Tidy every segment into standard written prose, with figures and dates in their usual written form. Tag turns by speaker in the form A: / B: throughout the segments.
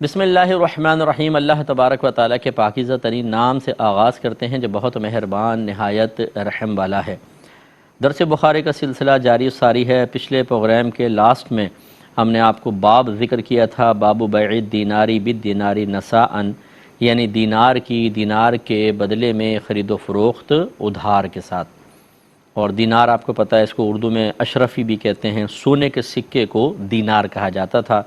A: بسم اللہ الرحمن الرحیم۔ اللہ تبارک و تعالیٰ کے پاکیزہ ترین نام سے آغاز کرتے ہیں جو بہت مہربان نہایت رحم والا ہے۔ درس بخاری کا سلسلہ جاری و ساری ہے۔ پچھلے پروگرام کے لاسٹ میں ہم نے آپ کو باب ذکر کیا تھا، باب بیع الدیناری بالدیناری نساءً، یعنی دینار کے بدلے میں خرید و فروخت ادھار کے ساتھ۔ اور دینار آپ کو پتہ ہے، اس کو اردو میں اشرفی بھی کہتے ہیں۔ سونے کے سکے کو دینار کہا جاتا تھا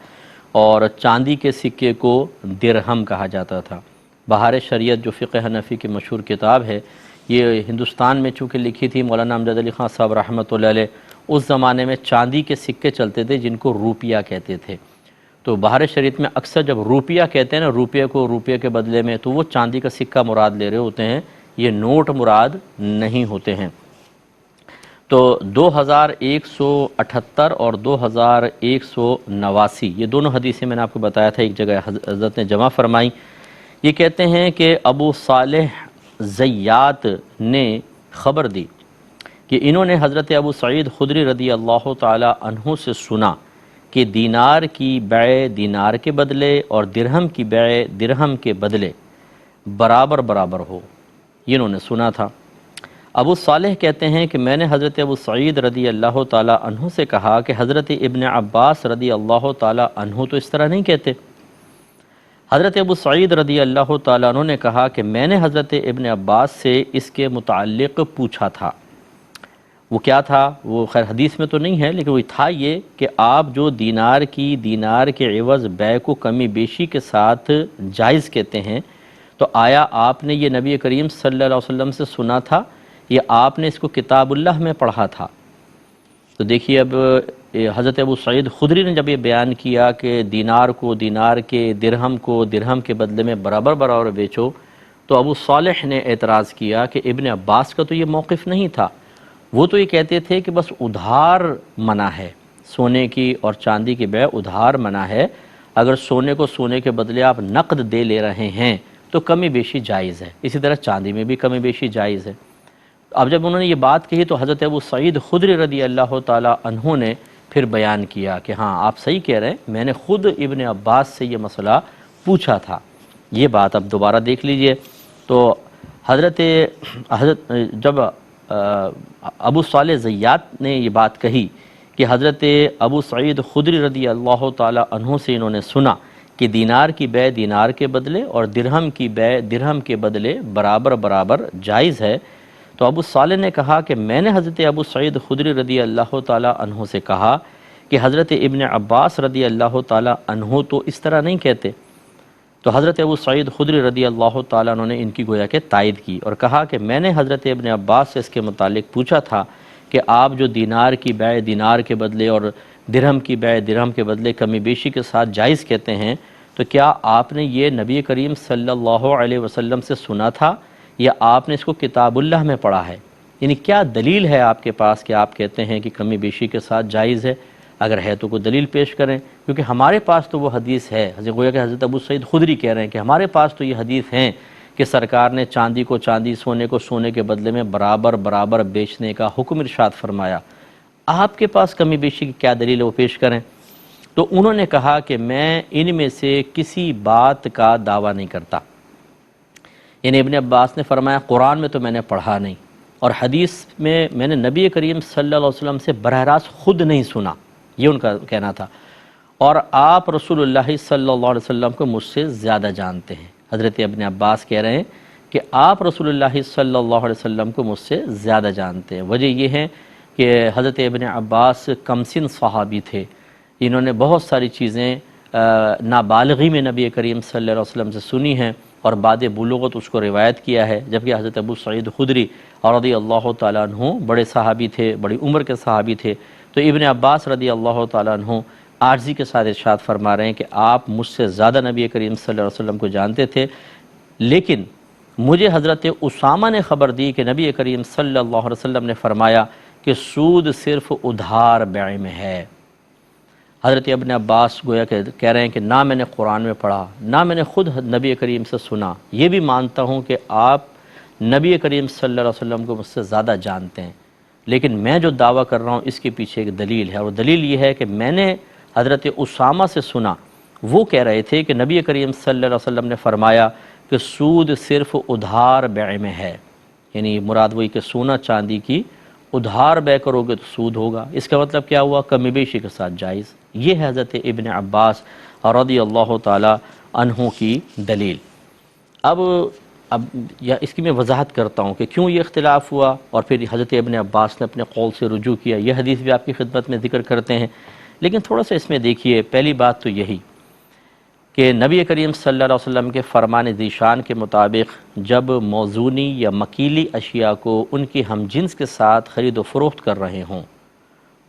A: اور چاندی کے سکے کو درہم کہا جاتا تھا۔ بہار شریعت جو فقہ حنفی کی مشہور کتاب ہے، یہ ہندوستان میں چونکہ لکھی تھی مولانا امجد علی خان صاحب رحمۃ اللہ علیہ، اس زمانے میں چاندی کے سکے چلتے تھے جن کو روپیہ کہتے تھے۔ تو بہار شریعت میں اکثر جب روپیہ کہتے ہیں نا، روپیے کے بدلے میں، تو وہ چاندی کا سکہ مراد لے رہے ہوتے ہیں، یہ نوٹ مراد نہیں ہوتے ہیں۔ تو 2178 اور 2189 یہ دونوں حدیثیں میں نے آپ کو بتایا تھا، ایک جگہ حضرت نے جمع فرمائی۔ یہ کہتے ہیں کہ ابو صالح زیات نے خبر دی کہ انہوں نے حضرت ابو سعید خدری رضی اللہ تعالی عنہ سے سنا کہ دینار کی بیع دینار کے بدلے اور درہم کی بیع درہم کے بدلے برابر ہو، یہ انہوں نے سنا تھا۔ ابو صالح کہتے ہیں کہ میں نے حضرت ابو سعید رضی اللہ تعالیٰ عنہ سے کہا کہ حضرت ابن عباس رضی اللہ تعالیٰ عنہ تو اس طرح نہیں کہتے۔ حضرت ابو سعید رضی اللہ تعالیٰ عنہ نے کہا کہ میں نے حضرت ابن عباس سے اس کے متعلق پوچھا تھا۔ وہ کیا تھا؟ وہ خیر حدیث میں تو نہیں ہے، لیکن وہ تھا یہ کہ آپ جو دینار کے عوض بیع کو کمی بیشی کے ساتھ جائز کہتے ہیں، تو آیا آپ نے یہ نبی کریم صلی اللہ علیہ وسلم سے سنا تھا یا آپ نے اس کو کتاب اللہ میں پڑھا تھا؟ تو دیکھیے اب حضرت ابو سعید خدری نے جب یہ بیان کیا کہ دینار کو دینار کے، درہم کو درہم کے بدلے میں برابر بیچو، تو ابو صالح نے اعتراض کیا کہ ابن عباس کا تو یہ موقف نہیں تھا، وہ تو یہ کہتے تھے کہ بس ادھار منع ہے، سونے کی اور چاندی کی بیع ادھار منع ہے، اگر سونے کو سونے کے بدلے آپ نقد دے لے رہے ہیں تو کمی بیشی جائز ہے، اسی طرح چاندی میں بھی کمی بیشی جائز ہے۔ اب جب انہوں نے یہ بات کہی تو حضرت ابو سعید خدری رضی اللہ تعالی عنہ نے پھر بیان کیا کہ ہاں آپ صحیح کہہ رہے ہیں، میں نے خود ابن عباس سے یہ مسئلہ پوچھا تھا۔ یہ بات اب دوبارہ دیکھ لیجئے۔ تو حضرت جب ابو صالح زیات نے یہ بات کہی کہ حضرت ابو سعید خدری رضی اللہ تعالی عنہ سے انہوں نے سنا کہ دینار کی بیع دینار کے بدلے اور درہم کی بیع درہم کے بدلے برابر جائز ہے، تو ابو صالح نے کہا کہ میں نے حضرت ابو سعید خدری رضی اللہ تعالی عنہ سے کہا کہ حضرت ابن عباس رضی اللہ تعالی عنہ تو اس طرح نہیں کہتے۔ تو حضرت ابو سعید خدری رضی اللہ تعالیٰ عنہ نے ان کی گویا کہ تائید کی اور کہا کہ میں نے حضرت ابن عباس سے اس کے متعلق پوچھا تھا کہ آپ جو دینار کی بیع دینار کے بدلے اور درہم کی بیع درہم کے بدلے کمی بیشی کے ساتھ جائز کہتے ہیں، تو کیا آپ نے یہ نبی کریم صلی اللہ علیہ وسلم سے سنا تھا یا آپ نے اس کو کتاب اللہ میں پڑھا ہے؟ یعنی کیا دلیل ہے آپ کے پاس کہ آپ کہتے ہیں کہ کمی بیشی کے ساتھ جائز ہے؟ اگر ہے تو کوئی دلیل پیش کریں، کیونکہ ہمارے پاس تو وہ حدیث ہے۔ گویا کہ حضرت ابو سعید خدری کہہ رہے ہیں کہ ہمارے پاس تو یہ حدیث ہیں کہ سرکار نے چاندی کو چاندی، سونے کو سونے کے بدلے میں برابر بیچنے کا حکم ارشاد فرمایا۔ آپ کے پاس کمی بیشی کی کیا دلیل ہے، وہ پیش کریں۔ تو انہوں نے کہا کہ میں ان میں سے کسی بات کا دعویٰ نہیں کرتا۔ یعنی ابن عباس نے فرمایا قرآن میں تو میں نے پڑھا نہیں، اور حدیث میں نے نبی کریم صلی اللہ علیہ وسلم سے براہ راست خود نہیں سنا، یہ ان کا کہنا تھا، اور آپ رسول اللہ صلی اللہ علیہ وسلم کو مجھ سے زیادہ جانتے ہیں۔ حضرت ابن عباس کہہ رہے ہیں کہ آپ رسول اللہ صلی اللہ علیہ وسلم کو مجھ سے زیادہ جانتے ہیں۔ وجہ یہ ہے کہ حضرت ابن عباس کمسن صحابی تھے، انہوں نے بہت ساری چیزیں نابالغی میں نبی کریم صلی اللہ علیہ وسلم سے سنی ہیں اور بعد بلوغت اس کو روایت کیا ہے، جبکہ حضرت ابو سعید خدری رضی اللہ تعالیٰ عنہ بڑے صحابی تھے، بڑی عمر کے صحابی تھے۔ تو ابن عباس رضی اللہ تعالیٰ عنہ عاجزی کے ساتھ ارشاد فرما رہے ہیں کہ آپ مجھ سے زیادہ نبی کریم صلی اللہ علیہ وسلم کو جانتے تھے، لیکن مجھے حضرت اسامہ نے خبر دی کہ نبی کریم صلی اللہ علیہ وسلم نے فرمایا کہ سود صرف ادھار بیع میں ہے۔ حضرت ابن عباس گویا کہ کہہ رہے ہیں کہ نہ میں نے قرآن میں پڑھا، نہ میں نے خود نبی کریم سے سنا، یہ بھی مانتا ہوں کہ آپ نبی کریم صلی اللہ علیہ وسلم کو مجھ سے زیادہ جانتے ہیں، لیکن میں جو دعویٰ کر رہا ہوں اس کے پیچھے ایک دلیل ہے، اور دلیل یہ ہے کہ میں نے حضرت اسامہ سے سنا، وہ کہہ رہے تھے کہ نبی کریم صلی اللہ علیہ وسلم نے فرمایا کہ سود صرف ادھار بیع میں ہے، یعنی مراد وہی کہ سونا چاندی کی ادھار بیع کرو گے تو سود ہوگا۔ اس کا مطلب کیا ہوا؟ کمی بیشی کے ساتھ جائز۔ یہ ہے حضرت ابن عباس رضی اللہ تعالی عنہ کی دلیل۔ اب اس کی میں وضاحت کرتا ہوں کہ کیوں یہ اختلاف ہوا، اور پھر حضرت ابن عباس نے اپنے قول سے رجوع کیا۔ یہ حدیث بھی آپ کی خدمت میں ذکر کرتے ہیں، لیکن تھوڑا سا اس میں دیکھیے، پہلی بات تو یہی کہ نبی کریم صلی اللہ علیہ وسلم کے فرمان ذیشان کے مطابق جب موزونی یا مکیلی اشیاء کو ان کی ہم جنس کے ساتھ خرید و فروخت کر رہے ہوں،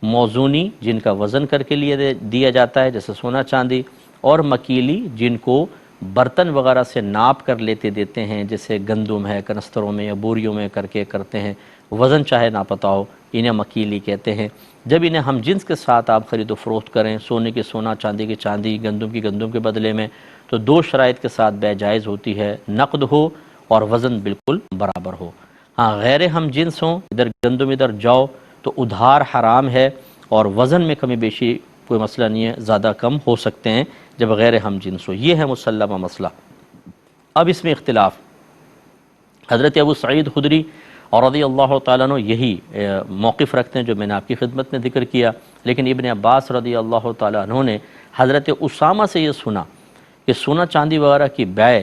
A: موزونی جن کا وزن کر کے لیے دیا جاتا ہے جیسے سونا چاندی، اور مکیلی جن کو برتن وغیرہ سے ناپ کر لیتے دیتے ہیں جیسے گندم ہے، کنستروں میں یا بوریوں میں کر کے کرتے ہیں، وزن چاہے نہ پتہ ہو، انہیں مکیلی کہتے ہیں۔ جب انہیں ہم جنس کے ساتھ آپ خرید و فروخت کریں، سونے کی سونا، چاندی کی چاندی، گندم کی گندم کے بدلے میں، تو دو شرائط کے ساتھ بیع جائز ہوتی ہے، نقد ہو اور وزن بالکل برابر ہو۔ ہاں غیر ہم جنس ہوں، ادھر گندم ادھر جو، تو ادھار حرام ہے، اور وزن میں کمی بیشی کوئی مسئلہ نہیں ہے، زیادہ کم ہو سکتے ہیں جب غیر ہم جنس ہو۔ یہ ہے مسلمہ مسئلہ۔ اب اس میں اختلاف، حضرت ابو سعید خدری اور رضی اللہ تعالیٰ عنہ یہی موقف رکھتے ہیں جو میں نے آپ کی خدمت میں ذکر کیا، لیکن ابن عباس رضی اللہ تعالیٰ عنہ نے حضرت اسامہ سے یہ سنا کہ سونا چاندی وغیرہ کی بیع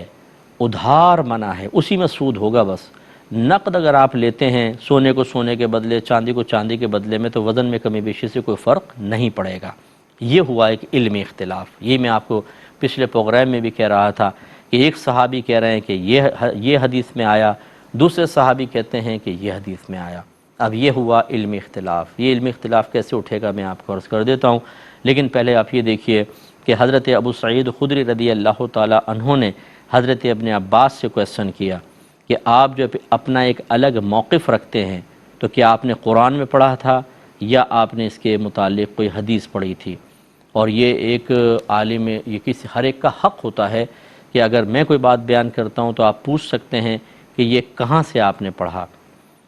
A: ادھار منع ہے، اسی میں سود ہوگا بس۔ نقد اگر آپ لیتے ہیں سونے کو سونے کے بدلے، چاندی کو چاندی کے بدلے میں، تو وزن میں کمی بیشی سے کوئی فرق نہیں پڑے گا۔ یہ ہوا ایک علمی اختلاف۔ یہ میں آپ کو پچھلے پروگرام میں بھی کہہ رہا تھا کہ ایک صحابی کہہ رہے ہیں کہ یہ حدیث میں آیا، دوسرے صحابی کہتے ہیں کہ یہ حدیث میں آیا۔ اب یہ ہوا علمی اختلاف۔ یہ علمی اختلاف کیسے اٹھے گا میں آپ کو عرض کر دیتا ہوں، لیکن پہلے آپ یہ دیکھیے کہ حضرت ابو سعید خدری رضی اللہ تعالی عنہ نے حضرت ابن عباس سے کویسچن کیا کہ آپ جو اپنا ایک الگ موقف رکھتے ہیں تو کیا آپ نے قرآن میں پڑھا تھا یا آپ نے اس کے متعلق کوئی حدیث پڑھی تھی؟ اور یہ ایک عالم، یہ کسی ہر ایک کا حق ہوتا ہے کہ اگر میں کوئی بات بیان کرتا ہوں تو آپ پوچھ سکتے ہیں کہ یہ کہاں سے آپ نے پڑھا۔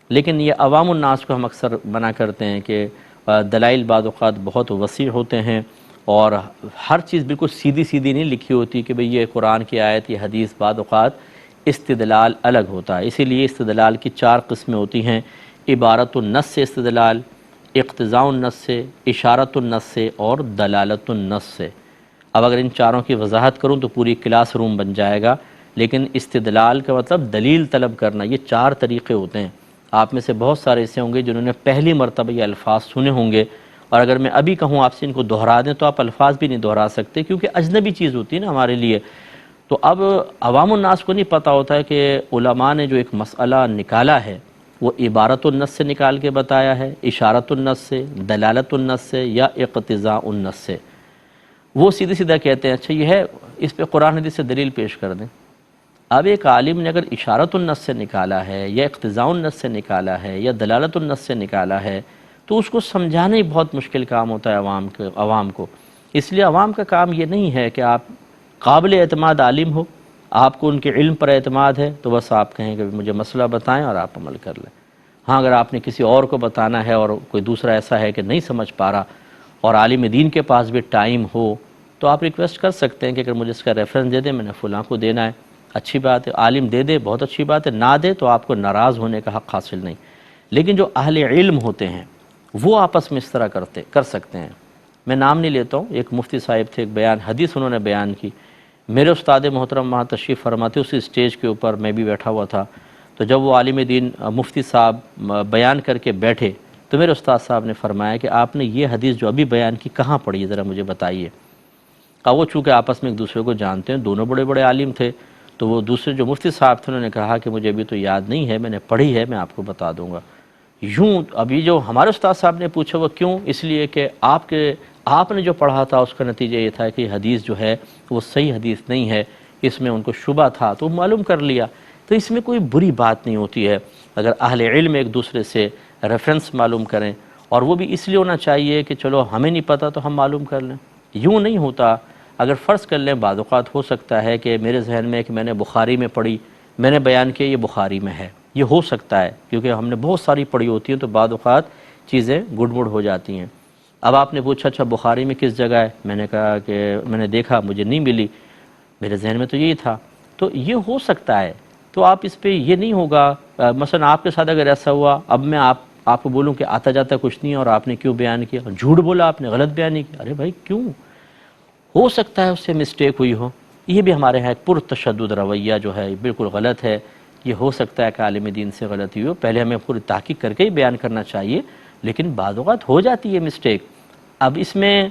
A: لیکن یہ عوام الناس کو ہم اکثر منع کرتے ہیں کہ دلائل بعض اوقات بہت وسیع ہوتے ہیں، اور ہر چیز بالکل سیدھی سیدھی نہیں لکھی ہوتی کہ بھئی یہ قرآن کی آیت، یہ حدیث، بعض اوقات استدلال الگ ہوتا ہے۔ اسی لیے استدلال کی 4 قسمیں ہوتی ہیں: عبارت النص سے استدلال، اقتضاء النص سے، اشارت النص سے، اور دلالت النص سے۔ اب اگر ان چاروں کی وضاحت کروں تو پوری کلاس روم بن جائے گا، لیکن استدلال کا مطلب دلیل طلب کرنا۔ یہ 4 طریقے ہوتے ہیں۔ آپ میں سے بہت سارے ایسے ہوں گے جنہوں نے پہلی مرتبہ یہ الفاظ سنے ہوں گے، اور اگر میں ابھی کہوں آپ سے ان کو دہرا دیں تو آپ الفاظ بھی نہیں دہرا سکتے، کیونکہ اجنبی چیز ہوتی ہے نا ہمارے لیے۔ تو اب عوام الناس کو نہیں پتہ ہوتا ہے کہ علماء نے جو ایک مسئلہ نکالا ہے وہ عبارت النص سے نکال کے بتایا ہے، اشارت النص سے، دلالت النص سے، یا اقتضاء النص سے۔ وہ سیدھے سیدھا کہتے ہیں اچھا یہ ہے، اس پہ قرآن حدیث سے دلیل پیش کر دیں۔ اب ایک عالم نے اگر اشارت النص سے نکالا ہے، یا اقتضاء النص سے نکالا ہے، یا دلالت النص سے نکالا ہے، تو اس کو سمجھانا ہی بہت مشکل کام ہوتا ہے عوام کو۔ اس لیے عوام کا کام یہ نہیں ہے کہ آپ قابل اعتماد عالم ہو، آپ کو ان کے علم پر اعتماد ہے، تو بس آپ کہیں کہ مجھے مسئلہ بتائیں اور آپ عمل کر لیں۔ ہاں اگر آپ نے کسی اور کو بتانا ہے اور کوئی دوسرا ایسا ہے کہ نہیں سمجھ پا رہا، اور عالم دین کے پاس بھی ٹائم ہو، تو آپ ریکویسٹ کر سکتے ہیں کہ اگر مجھے اس کا ریفرنس دے دیں، میں نے فلاں کو دینا ہے، اچھی بات ہے۔ عالم دے دے، بہت اچھی بات ہے، نہ دے تو آپ کو ناراض ہونے کا حق حاصل نہیں۔ لیکن جو اہل علم ہوتے ہیں وہ آپس میں اس طرح کر سکتے ہیں۔ میں نام نہیں لیتا ہوں، ایک مفتی صاحب تھے، ایک حدیث انہوں نے بیان کی، میرے استاد محترم وہاں تشریف فرماتے، اسی اسٹیج کے اوپر میں بھی بیٹھا ہوا تھا، تو جب وہ عالم دین مفتی صاحب بیان کر کے بیٹھے تو میرے استاد صاحب نے فرمایا کہ آپ نے یہ حدیث جو ابھی بیان کی کہاں پڑھی ہے، ذرا مجھے بتائیے۔ وہ چونکہ آپس میں ایک دوسرے کو جانتے ہیں، دونوں بڑے بڑے عالم تھے، تو وہ دوسرے جو مفتی صاحب تھے انہوں نے کہا کہ مجھے ابھی تو یاد نہیں ہے، میں نے پڑھی ہے، میں آپ کو بتا دوں گا۔ یوں ابھی جو ہمارے استاد صاحب نے پوچھا وہ کیوں؟ اس لیے کہ آپ نے جو پڑھا تھا اس کا نتیجہ یہ تھا کہ یہ حدیث جو ہے وہ صحیح حدیث نہیں ہے، اس میں ان کو شبہ تھا تو معلوم کر لیا۔ تو اس میں کوئی بری بات نہیں ہوتی ہے اگر اہل علم ایک دوسرے سے ریفرنس معلوم کریں، اور وہ بھی اس لیے ہونا چاہیے کہ چلو ہمیں نہیں پتہ تو ہم معلوم کر لیں۔ یوں نہیں ہوتا۔ اگر فرض کر لیں بعض اوقات ہو سکتا ہے کہ میرے ذہن میں کہ میں نے بخاری میں پڑھی، میں نے بیان کیا یہ بخاری میں ہے، یہ ہو سکتا ہے کیونکہ ہم نے بہت ساری پڑھی ہوتی ہیں تو بعض اوقات چیزیں گڑبڑ ہو جاتی ہیں۔ اب آپ نے پوچھا اچھا بخاری میں کس جگہ ہے، میں نے کہا کہ میں نے دیکھا مجھے نہیں ملی، میرے ذہن میں تو یہی تھا۔ تو یہ ہو سکتا ہے، تو آپ اس پہ یہ نہیں ہوگا، مثلا آپ کے ساتھ اگر ایسا ہوا، اب میں آپ کو بولوں کہ آتا جاتا کچھ نہیں ہے اور آپ نے کیوں بیان کیا، جھوٹ بولا آپ نے، غلط بیانی کی، ارے بھائی کیوں، ہو سکتا ہے اس سے مسٹیک ہوئی ہو۔ یہ بھی ہمارے ہاں ایک پرتشدد رویہ جو ہے بالکل غلط ہے، یہ ہو سکتا ہے کہ عالم دین سے غلطی ہو، پہلے ہمیں پوری تحقیق کر کے ہی بیان کرنا چاہیے، لیکن بعض اوقات ہو جاتی ہے مسٹیک۔ اب اس میں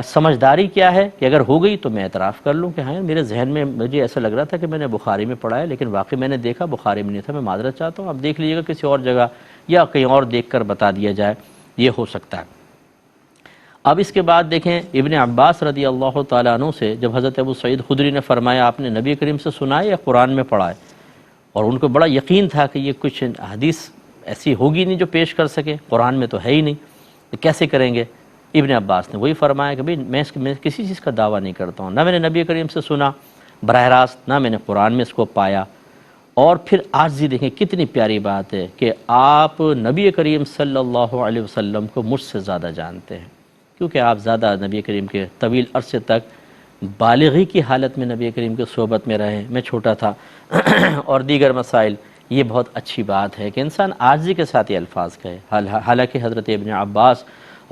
A: سمجھداری کیا ہے کہ اگر ہو گئی تو میں اعتراف کر لوں کہ ہاں میرے ذہن میں مجھے ایسا لگ رہا تھا کہ میں نے بخاری میں پڑھا ہے، لیکن واقعی میں نے دیکھا بخاری میں نہیں تھا، میں معذرت چاہتا ہوں، اب دیکھ لیجیے گا کسی اور جگہ یا کہیں اور دیکھ کر بتا دیا جائے، یہ ہو سکتا ہے۔ اب اس کے بعد دیکھیں ابن عباس رضی اللہ تعالیٰ عنہ سے جب حضرت ابو سعید خدری نے فرمایا آپ نے نبی کریم سے سنا ہے یا قرآن میں پڑھا ہے، اور ان کو بڑا یقین تھا کہ یہ کچھ حدیث ایسی ہوگی نہیں جو پیش کر سکے، قرآن میں تو ہے ہی نہیں، تو کیسے کریں گے؟ ابن عباس نے وہی فرمایا کہ بھئی میں کسی چیز کا دعویٰ نہیں کرتا ہوں، نہ میں نے نبی کریم سے سنا براہ راست، نہ میں نے قرآن میں اس کو پایا۔ اور پھر عاجزی دیکھیں کتنی پیاری بات ہے کہ آپ نبی کریم صلی اللہ علیہ وسلم کو مجھ سے زیادہ جانتے ہیں، کیونکہ آپ زیادہ نبی کریم کے طویل عرصے تک بالغی کی حالت میں نبی کریم کے صحبت میں رہے، میں چھوٹا تھا اور دیگر مسائل۔ یہ بہت اچھی بات ہے کہ انسان عاجزی کے ساتھ یہ الفاظ کہے، حالانکہ حضرت ابن عباس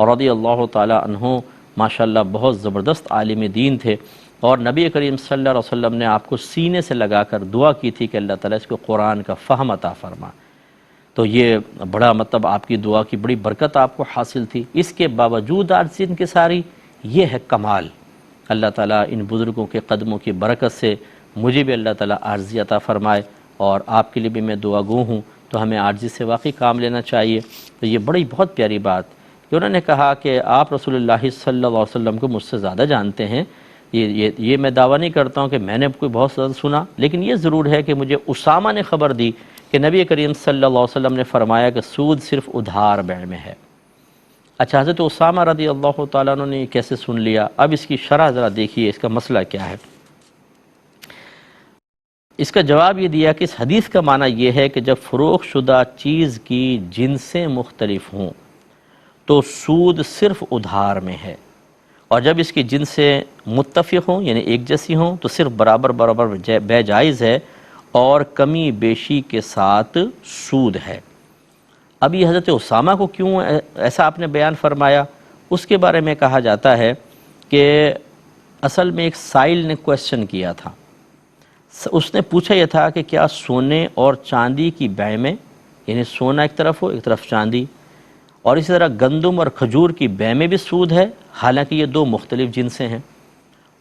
A: رضی اللہ تعالی عنہ ماشاءاللہ بہت زبردست عالم دین تھے، اور نبی کریم صلی اللہ علیہ وسلم نے آپ کو سینے سے لگا کر دعا کی تھی کہ اللہ تعالیٰ اس کو قرآن کا فہم عطا فرما، تو یہ بڑا مطلب آپ کی دعا کی بڑی برکت آپ کو حاصل تھی۔ اس کے باوجود عاجزی ان کی ساری، یہ ہے کمال۔ اللہ تعالیٰ ان بزرگوں کے قدموں کی برکت سے مجھے بھی اللہ تعالیٰ عاجزی عطا فرمائے، اور آپ کے لیے بھی میں دعا گو ہوں، تو ہمیں عاجزی سے واقعی کام لینا چاہیے۔ تو یہ بڑی بہت پیاری بات کہ انہوں نے کہا کہ آپ رسول اللہ صلی اللہ علیہ وسلم کو مجھ سے زیادہ جانتے ہیں، یہ میں دعویٰ نہیں کرتا ہوں کہ میں نے کوئی بہت زیادہ سنا، لیکن یہ ضرور ہے کہ مجھے اسامہ نے خبر دی کہ نبی کریم صلی اللہ علیہ وسلم نے فرمایا کہ سود صرف ادھار بیع میں ہے۔ اچھا، حضرت اسامہ رضی اللہ تعالیٰ عنہ نے کیسے سن لیا؟ اب اس کی شرح ذرا دیکھیے، اس کا مسئلہ کیا ہے۔ اس کا جواب یہ دیا کہ اس حدیث کا معنی یہ ہے کہ جب فروخت شدہ چیز کی جنسیں مختلف ہوں تو سود صرف ادھار میں ہے، اور جب اس کی جنسیں متفق ہوں یعنی ایک جیسی ہوں تو صرف برابر بے جائز ہے اور کمی بیشی کے ساتھ سود ہے۔ اب یہ حضرت اسامہ کو کیوں ایسا آپ نے بیان فرمایا؟ اس کے بارے میں کہا جاتا ہے کہ اصل میں ایک سائل نے کویسچن کیا تھا، اس نے پوچھا یہ تھا کہ کیا سونے اور چاندی کی بیع میں، یعنی سونا ایک طرف ہو ایک طرف چاندی، اور اسی طرح گندم اور کھجور کی بیع میں بھی سود ہے، حالانکہ یہ دو مختلف جنسیں ہیں۔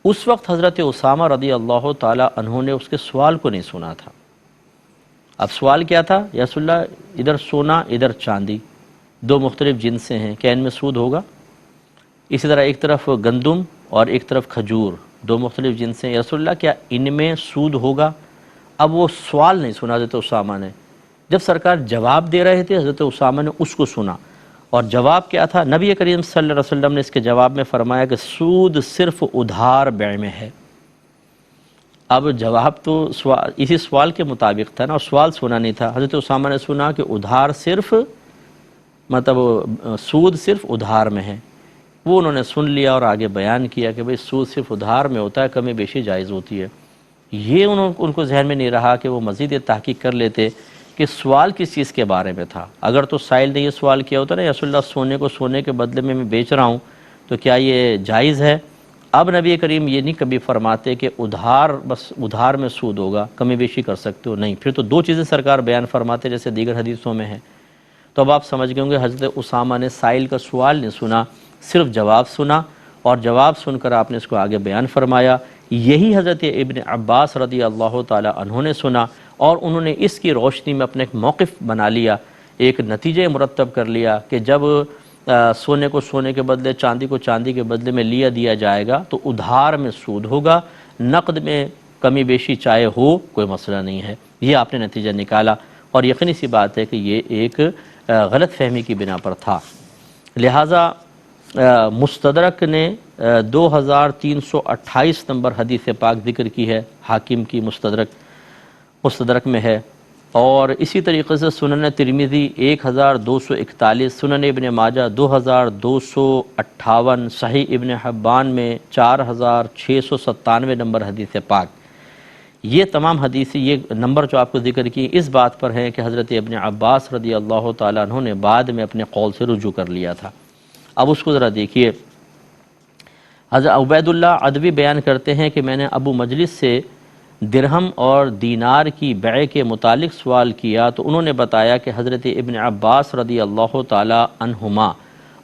A: اس وقت حضرت اسامہ رضی اللہ تعالی عنہ نے اس کے سوال کو نہیں سنا تھا۔ اب سوال کیا تھا؟ یا رسول اللہ ادھر سونا ادھر چاندی، دو مختلف جنسیں ہیں، کیا ان میں سود ہوگا؟ اسی طرح ایک طرف گندم اور ایک طرف کھجور، دو مختلف جنسیں، یا رسول اللہ کیا ان میں سود ہوگا؟ اب وہ سوال نہیں سنا حضرت اسامہ نے، جب سرکار جواب دے رہے تھے حضرت اسامہ نے اس کو سنا، اور جواب کیا تھا؟ نبی کریم صلی اللہ علیہ وسلم نے اس کے جواب میں فرمایا کہ سود صرف ادھار بیع میں ہے۔ اب جواب تو اسی سوال کے مطابق تھا نا، اور سوال سنا نہیں تھا۔ حضرت اسامہ نے سنا کہ ادھار صرف سود صرف ادھار میں ہے، وہ انہوں نے سن لیا اور آگے بیان کیا کہ بھئی سود صرف ادھار میں ہوتا ہے، کمی بیشی جائز ہوتی ہے۔ یہ ان کو ذہن میں نہیں رہا کہ وہ مزید یہ تحقیق کر لیتے کہ سوال کس چیز کے بارے میں تھا۔ اگر تو سائل نے یہ سوال کیا ہوتا نا یا رسول اللہ سونے کو سونے کے بدلے میں بیچ رہا ہوں تو کیا یہ جائز ہے؟ اب نبی کریم یہ نہیں کبھی فرماتے کہ ادھار بس ادھار میں سود ہوگا، کمی بیشی کر سکتے ہو، نہیں، پھر تو دو چیزیں سرکار بیان فرماتے جیسے دیگر حدیثوں میں ہیں۔ تو اب آپ سمجھ گئے ہوں گے حضرت اسامہ نے سائل کا سوال نہیں سنا، صرف جواب سنا، اور جواب سن کر آپ نے اس کو آگے بیان فرمایا۔ یہی حضرت ابن عباس رضی اللہ تعالی عنہ نے سنا، اور انہوں نے اس کی روشنی میں اپنے ایک موقف بنا لیا، ایک نتیجہ مرتب کر لیا کہ جب سونے کو سونے کے بدلے چاندی کو چاندی کے بدلے میں دیا جائے گا تو ادھار میں سود ہوگا، نقد میں کمی بیشی چاہے ہو کوئی مسئلہ نہیں ہے۔ یہ آپ نے نتیجہ نکالا، اور یقینی سی بات ہے کہ یہ ایک غلط فہمی کی بنا پر تھا۔ لہٰذا مستدرک نے 2328 نمبر حدیث پاک ذکر کی ہے، حاکم کی مستدرک میں ہے، اور اسی طریقے سے سنن ترمذی 1241، سنن ابن ماجہ 2258، صحیح ابن حبان میں 4697 نمبر حدیث پاک۔ یہ تمام حدیث، یہ نمبر جو آپ کو ذکر کی، اس بات پر ہیں کہ حضرت ابن عباس رضی اللہ تعالیٰ عنہ نے بعد میں اپنے قول سے رجوع کر لیا تھا۔ اب اس کو ذرا دیکھیے، حضرت عبید اللہ عدوی بیان کرتے ہیں کہ میں نے ابو مجلس سے درہم اور دینار کی بیع کے متعلق سوال کیا تو انہوں نے بتایا کہ حضرت ابن عباس رضی اللہ تعالیٰ عنہما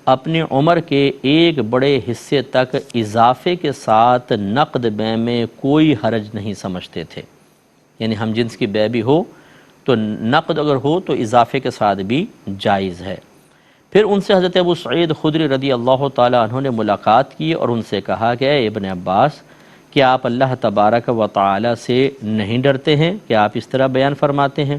A: اپنی عمر کے ایک بڑے حصے تک اضافے کے ساتھ نقد بیع میں کوئی حرج نہیں سمجھتے تھے، یعنی ہم جنس کی بیع بھی ہو تو نقد اگر ہو تو اضافے کے ساتھ بھی جائز ہے۔ پھر ان سے حضرت ابو سعید خدری رضی اللہ تعالیٰ عنہ نے ملاقات کی اور ان سے کہا کہ اے ابن عباس، کیا آپ اللہ تبارک و تعالی سے نہیں ڈرتے ہیں کہ آپ اس طرح بیان فرماتے ہیں؟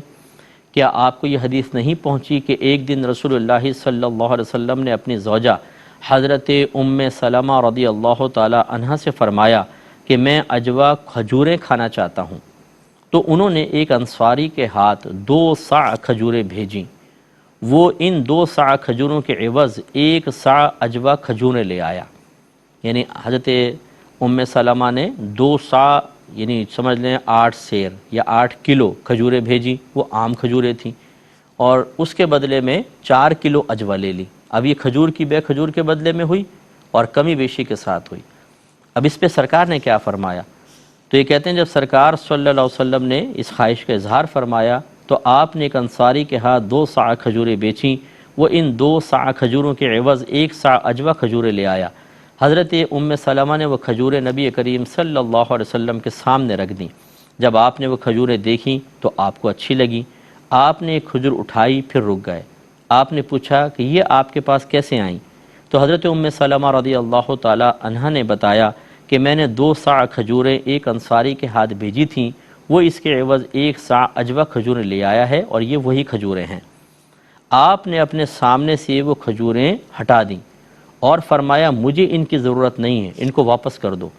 A: کیا آپ کو یہ حدیث نہیں پہنچی کہ ایک دن رسول اللہ صلی اللہ علیہ وسلم نے اپنی زوجہ حضرت ام سلمہ رضی اللہ تعالی عنہا سے فرمایا کہ میں عجوہ کھجوریں کھانا چاہتا ہوں، تو انہوں نے ایک انصاری کے ہاتھ 2 صاع کھجوریں بھیجیں، وہ ان 2 صاع کھجوروں کے عوض 1 صاع عجوہ کھجوریں لے آیا، یعنی حضرت ام سلمہ نے 2 صاع یعنی سمجھ لیں 8 سیر یا 8 کلو کھجوریں بھیجی، وہ عام کھجوریں تھیں، اور اس کے بدلے میں 4 کلو عجوہ لے لی۔ اب یہ کھجور کی بیع کھجور کے بدلے میں ہوئی اور کمی بیشی کے ساتھ ہوئی۔ اب اس پہ سرکار نے کیا فرمایا؟ تو یہ کہتے ہیں جب سرکار صلی اللہ علیہ وسلم نے اس خواہش کا اظہار فرمایا تو آپ نے ایک انصاری کے ہاتھ 2 صاع کھجوریں بیچیں، وہ ان 2 صاع کھجوروں کے عوض 1 صاع عجوہ کھجوریں لے آیا۔ حضرت ام سلمہ نے وہ کھجوریں نبی کریم صلی اللہ علیہ وسلم کے سامنے رکھ دیں۔ جب آپ نے وہ کھجوریں دیکھیں تو آپ کو اچھی لگیں، آپ نے ایک کھجور اٹھائی، پھر رک گئے۔ آپ نے پوچھا کہ یہ آپ کے پاس کیسے آئیں؟ تو حضرت ام سلمہ رضی اللہ تعالی عنہا نے بتایا کہ میں نے 2 صاع کھجوریں ایک انصاری کے ہاتھ بھیجی تھیں، وہ اس کے عوض 1 صاع عجوہ کھجوریں لے آیا ہے اور یہ وہی کھجوریں ہیں۔ آپ نے اپنے سامنے سے وہ کھجوریں ہٹا دیں اور فرمایا مجھے ان کی ضرورت نہیں ہے، ان کو واپس کر دو۔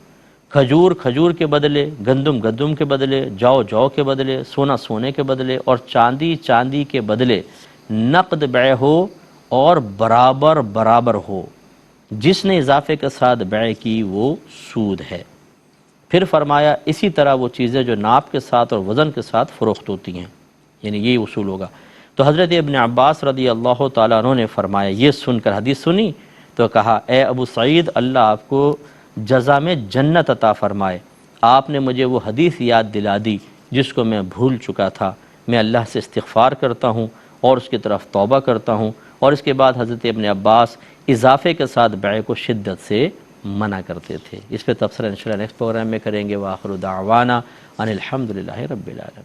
A: کھجور کھجور کے بدلے، گندم گندم کے بدلے، جو جو کے بدلے، سونا سونے کے بدلے اور چاندی چاندی کے بدلے نقد بیع ہو اور برابر برابر ہو، جس نے اضافے کے ساتھ بیع کی وہ سود ہے۔ پھر فرمایا اسی طرح وہ چیزیں جو ناپ کے ساتھ اور وزن کے ساتھ فروخت ہوتی ہیں، یعنی یہی اصول ہوگا۔ تو حضرت ابن عباس رضی اللہ تعالیٰ عنہ نے فرمایا، یہ سن کر حدیث سنی تو کہا اے ابو سعید، اللہ آپ کو جزا میں جنت عطا فرمائے، آپ نے مجھے وہ حدیث یاد دلا دی جس کو میں بھول چکا تھا۔ میں اللہ سے استغفار کرتا ہوں اور اس کی طرف توبہ کرتا ہوں۔ اور اس کے بعد حضرت ابن عباس اضافے کے ساتھ بیع کو شدت سے منع کرتے تھے۔ اس پہ تبصرہ انشاءاللہ نیکسٹ پروگرام میں کریں گے۔ وآخر دعوانا ان الحمدللہ رب العالمین۔